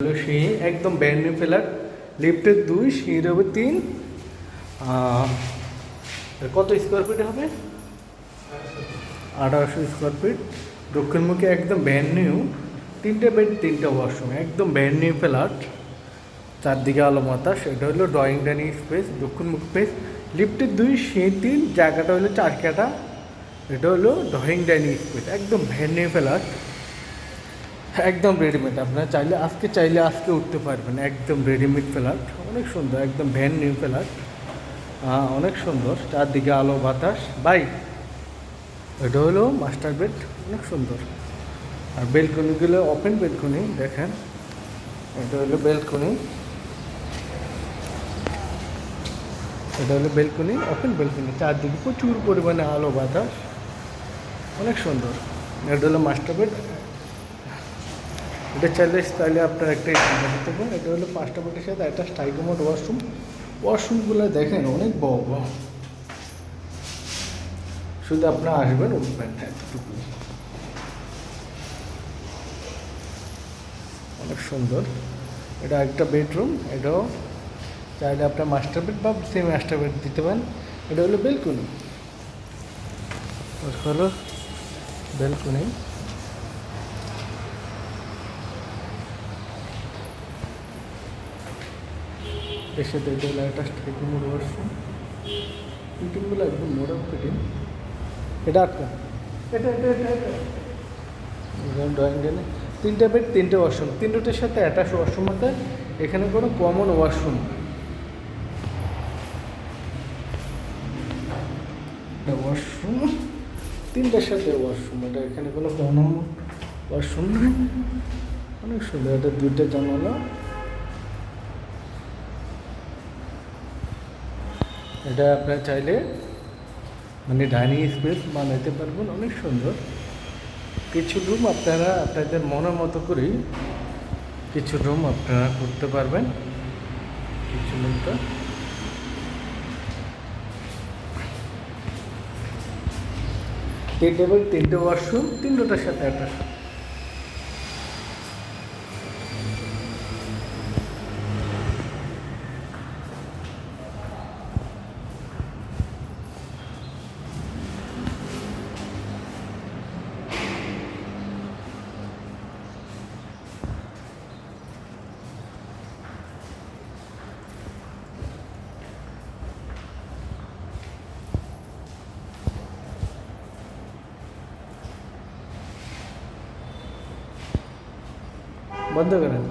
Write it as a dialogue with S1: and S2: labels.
S1: হলো সিঁড়ি একদম ব্র্যান্ড নিউ ফ্ল্যাট, লিফটের 2, সিঁড়ির হবে 3। কত স্কোয়ার ফিট হবে? 1800 স্কোয়ার ফিট। দক্ষিণমুখী একদম ব্র্যান্ড নিউ, 3টে বেড 3টে ওয়াশরুম, একদম ব্র্যান্ড নিউ ফ্ল্যাট। চারদিকে আলো বাতাস। এটা হলো ড্রয়িং ডাইনিং স্পেস, দক্ষিণমুখী স্পেস। লিফটের 2, সিঁড়ি 3, জায়গাটা হলো 4 কাঠা। এটা হলো ড্রয়িং ডাইনিং স্পেস, একদম ব্র্যান্ড নিউ ফ্ল্যাট, একদম রেডিমেড। আপনারা চাইলে আজকে উঠতে পারবেন। একদম রেডিমেড ফ্ল্যাট, অনেক সুন্দর, একদম ব্র্যান্ড নিউ ফ্ল্যাট। অনেক সুন্দর, চারদিকে আলো বাতাস। বাই, এটা হলো মাস্টার বেড, অনেক সুন্দর। আর বেলকনিগুলো ওপেন বেলকনি, দেখেন এটা হলো বেলকনি, এটা হলো বেলকনি, ওপেন বেলকনি। চারদিকে প্রচুর পরিমাণে আলো বাতাস, অনেক সুন্দর। এটা হলো মাস্টার বেড। এটা চাইলে আপনার একটা দিতে পারেন। এটা হলো 5টা বেডের সাথে একটা স্টাইকোমোড ওয়াশরুম। ওয়াশরুমগুলো দেখেন অনেক বড় বড়, শুধু আপনার আসবেন উঠবেন, এতটুকু। অনেক সুন্দর। এটা একটা বেডরুম, এটাও চাইলে আপনার মাস্টার বেড বা সেমি মাস্টার বেড দিতে পারেন। এটা হলো বেলকনি, হলো বেলকনি। এর সাথে এটা হলো একটা স্টাইকোমোড ওয়াশরুম। ফিটিংগুলো একদম মডার্ন ফিটিং। এটা আটকা, এটা এটা এটা এটা ড্রয়িং ডাইনিং, 3টে বেড 3টে ওয়াশরুম, 3টোর সাথে অ্যাটাচ ওয়াশরুম আছে। এখানে কোনো কমন ওয়াশরুম, এটা ওয়াশরুম 3টের সাথে ওয়াশরুম। এটা এখানে কোনো কমন ওয়াশরুম নেই, অনেক সুন্দর। এটা 2টে জানালা। এটা আপনার চাইলে মানে ডাইনিং স্পেস বানাইতে পারবেন, অনেক সুন্দর। কিছু রুম আপনারা আপনাদের মনের মতো করেই কিছু রুম আপনারা করতে পারবেন। কিছু রুমটা 3টে বেড 3টে ওয়াশরুম, 3টোটার সাথে অ্যাটাচ। বন্ধ করেন।